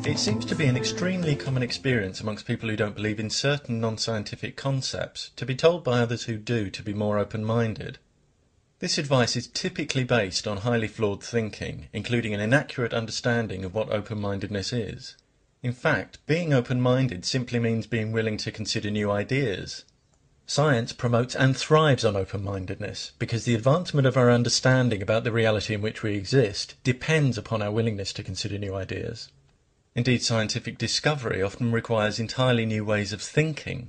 It seems to be an extremely common experience amongst people who don't believe in certain non-scientific concepts to be told by others who do to be more open-minded. This advice is typically based on highly flawed thinking, including an inaccurate understanding of what open-mindedness is. In fact, being open-minded simply means being willing to consider new ideas. Science promotes and thrives on open-mindedness because the advancement of our understanding about the reality in which we exist depends upon our willingness to consider new ideas. Indeed, scientific discovery often requires entirely new ways of thinking.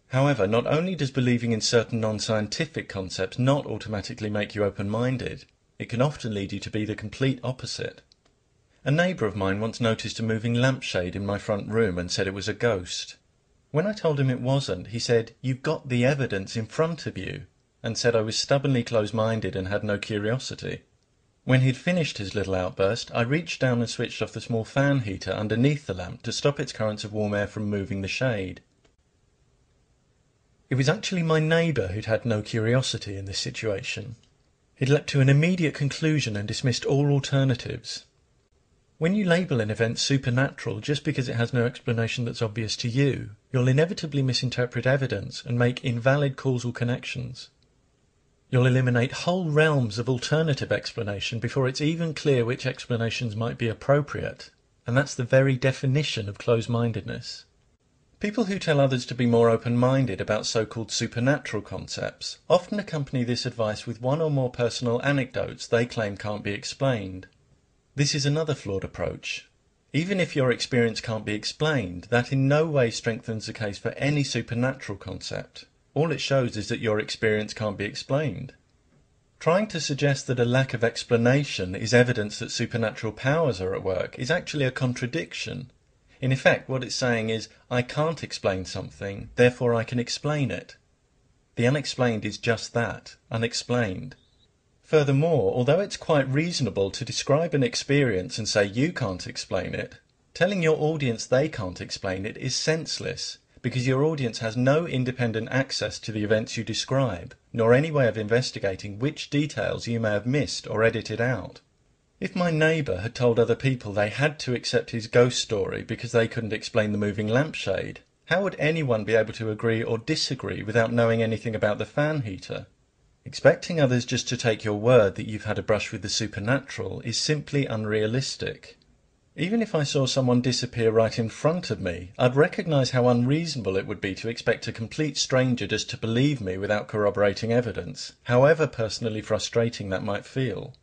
However, not only does believing in certain non-scientific concepts not automatically make you open-minded, it can often lead you to be the complete opposite. A neighbour of mine once noticed a moving lampshade in my front room and said it was a ghost. When I told him it wasn't, he said, "You've got the evidence in front of you," and said I was stubbornly close-minded and had no curiosity. When he'd finished his little outburst, I reached down and switched off the small fan heater underneath the lamp to stop its currents of warm air from moving the shade. It was actually my neighbour who'd had no curiosity in this situation. He'd leapt to an immediate conclusion and dismissed all alternatives. When you label an event supernatural just because it has no explanation that's obvious to you, you'll inevitably misinterpret evidence and make invalid causal connections. You'll eliminate whole realms of alternative explanation before it's even clear which explanations might be appropriate, and that's the very definition of close-mindedness. People who tell others to be more open-minded about so-called supernatural concepts often accompany this advice with one or more personal anecdotes they claim can't be explained. This is another flawed approach. Even if your experience can't be explained, that in no way strengthens the case for any supernatural concept. All it shows is that your experience can't be explained. Trying to suggest that a lack of explanation is evidence that supernatural powers are at work is actually a contradiction. In effect, what it's saying is, I can't explain something, therefore I can explain it. The unexplained is just that, unexplained. Furthermore, although it's quite reasonable to describe an experience and say you can't explain it, telling your audience they can't explain it is senseless, because your audience has no independent access to the events you describe, nor any way of investigating which details you may have missed or edited out. If my neighbour had told other people they had to accept his ghost story because they couldn't explain the moving lampshade, how would anyone be able to agree or disagree without knowing anything about the fan heater? Expecting others just to take your word that you've had a brush with the supernatural is simply unrealistic. Even if I saw someone disappear right in front of me, I'd recognise how unreasonable it would be to expect a complete stranger just to believe me without corroborating evidence, however personally frustrating that might feel.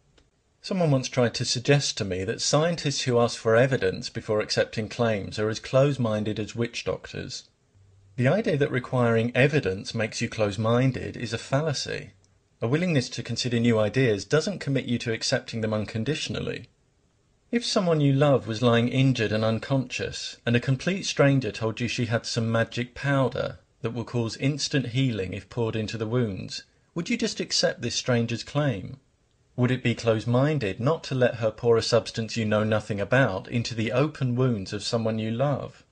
Someone once tried to suggest to me that scientists who ask for evidence before accepting claims are as close-minded as witch doctors. The idea that requiring evidence makes you close-minded is a fallacy. A willingness to consider new ideas doesn't commit you to accepting them unconditionally. If someone you love was lying injured and unconscious, and a complete stranger told you she had some magic powder that will cause instant healing if poured into the wounds, would you just accept this stranger's claim? Would it be close-minded not to let her pour a substance you know nothing about into the open wounds of someone you love?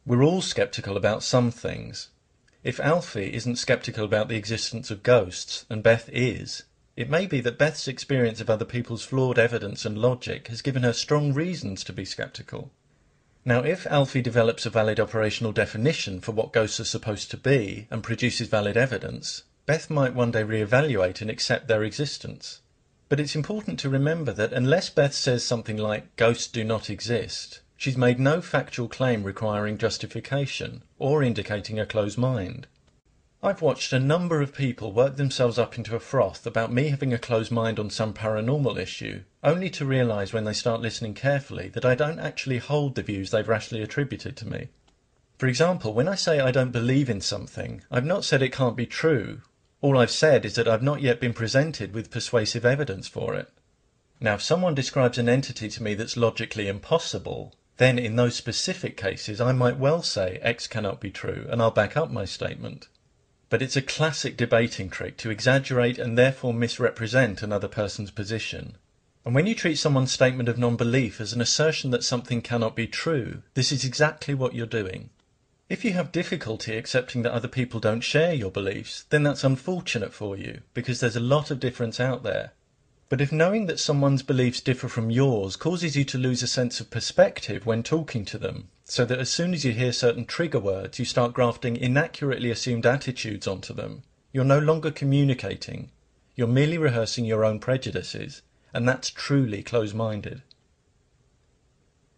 We're all sceptical about some things. If Alfie isn't sceptical about the existence of ghosts, and Beth is, it may be that Beth's experience of other people's flawed evidence and logic has given her strong reasons to be sceptical. Now, if Alfie develops a valid operational definition for what ghosts are supposed to be and produces valid evidence, Beth might one day re-evaluate and accept their existence. But it's important to remember that unless Beth says something like, "Ghosts do not exist," she's made no factual claim requiring justification or indicating a closed mind. I've watched a number of people work themselves up into a froth about me having a closed mind on some paranormal issue, only to realise when they start listening carefully that I don't actually hold the views they've rashly attributed to me. For example, when I say I don't believe in something, I've not said it can't be true. All I've said is that I've not yet been presented with persuasive evidence for it. Now, if someone describes an entity to me that's logically impossible, then in those specific cases I might well say X cannot be true, and I'll back up my statement. But it's a classic debating trick to exaggerate and therefore misrepresent another person's position. And when you treat someone's statement of non-belief as an assertion that something cannot be true, this is exactly what you're doing. If you have difficulty accepting that other people don't share your beliefs, then that's unfortunate for you, because there's a lot of difference out there. But if knowing that someone's beliefs differ from yours causes you to lose a sense of perspective when talking to them, so that as soon as you hear certain trigger words, you start grafting inaccurately assumed attitudes onto them, you're no longer communicating. You're merely rehearsing your own prejudices, and that's truly close-minded.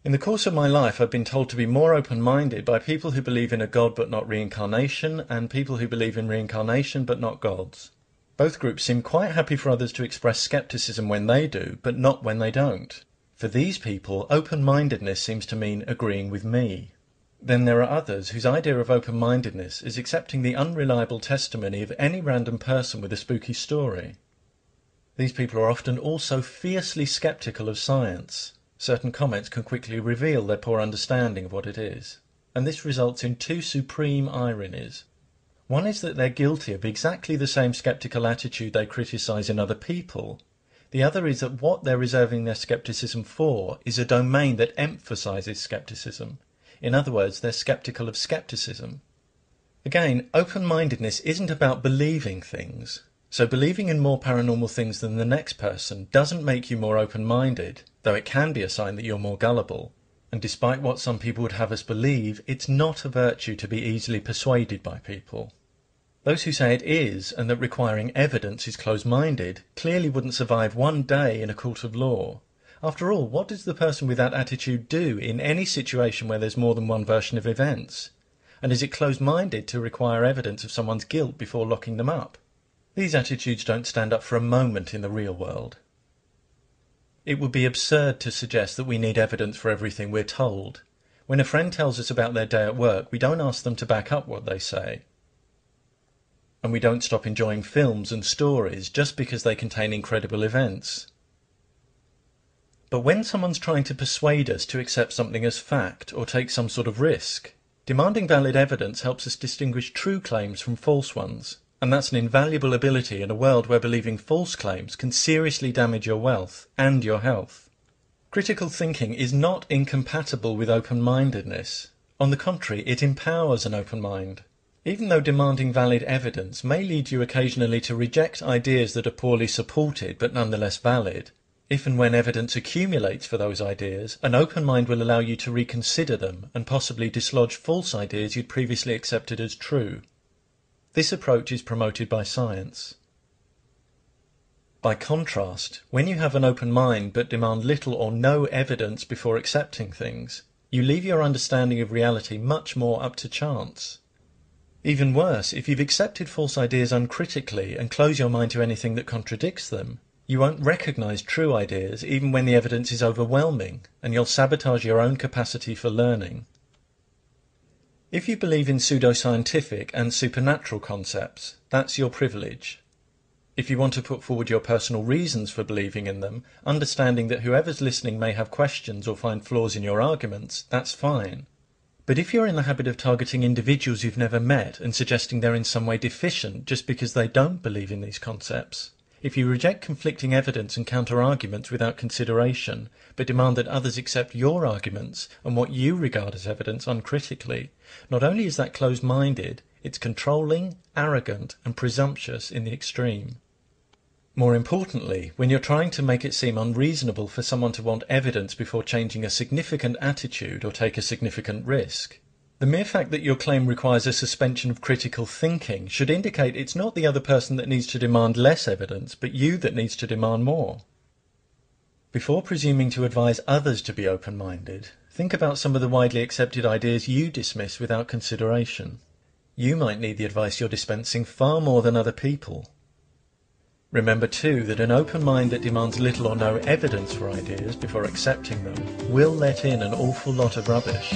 In the course of my life, I've been told to be more open-minded by people who believe in a God but not reincarnation, and people who believe in reincarnation but not gods. Both groups seem quite happy for others to express skepticism when they do, but not when they don't. For these people, open-mindedness seems to mean agreeing with me. Then there are others whose idea of open-mindedness is accepting the unreliable testimony of any random person with a spooky story. These people are often also fiercely skeptical of science. Certain comments can quickly reveal their poor understanding of what it is, and this results in two supreme ironies. One is that they're guilty of exactly the same skeptical attitude they criticize in other people. The other is that what they're reserving their skepticism for is a domain that emphasizes skepticism. In other words, they're skeptical of skepticism. Again, open-mindedness isn't about believing things. So believing in more paranormal things than the next person doesn't make you more open-minded, though it can be a sign that you're more gullible. And despite what some people would have us believe, it's not a virtue to be easily persuaded by people. Those who say it is, and that requiring evidence is close-minded, clearly wouldn't survive one day in a court of law. After all, what does the person with that attitude do in any situation where there's more than one version of events? And is it close-minded to require evidence of someone's guilt before locking them up? These attitudes don't stand up for a moment in the real world. It would be absurd to suggest that we need evidence for everything we're told. When a friend tells us about their day at work, we don't ask them to back up what they say. And we don't stop enjoying films and stories just because they contain incredible events. But when someone's trying to persuade us to accept something as fact or take some sort of risk, demanding valid evidence helps us distinguish true claims from false ones. And that's an invaluable ability in a world where believing false claims can seriously damage your wealth and your health. Critical thinking is not incompatible with open-mindedness. On the contrary, it empowers an open mind. Even though demanding valid evidence may lead you occasionally to reject ideas that are poorly supported but nonetheless valid, if and when evidence accumulates for those ideas, an open mind will allow you to reconsider them and possibly dislodge false ideas you'd previously accepted as true. This approach is promoted by science. By contrast, when you have an open mind but demand little or no evidence before accepting things, you leave your understanding of reality much more up to chance. Even worse, if you've accepted false ideas uncritically and close your mind to anything that contradicts them, you won't recognize true ideas even when the evidence is overwhelming, and you'll sabotage your own capacity for learning. If you believe in pseudoscientific and supernatural concepts, that's your privilege. If you want to put forward your personal reasons for believing in them, understanding that whoever's listening may have questions or find flaws in your arguments, that's fine. But if you're in the habit of targeting individuals you've never met and suggesting they're in some way deficient just because they don't believe in these concepts, if you reject conflicting evidence and counter-arguments without consideration, but demand that others accept your arguments and what you regard as evidence uncritically, not only is that closed-minded, it's controlling, arrogant, and presumptuous in the extreme. More importantly, when you're trying to make it seem unreasonable for someone to want evidence before changing a significant attitude or take a significant risk, the mere fact that your claim requires a suspension of critical thinking should indicate it's not the other person that needs to demand less evidence, but you that needs to demand more. Before presuming to advise others to be open-minded, think about some of the widely accepted ideas you dismiss without consideration. You might need the advice you're dispensing far more than other people. Remember too that an open mind that demands little or no evidence for ideas before accepting them will let in an awful lot of rubbish.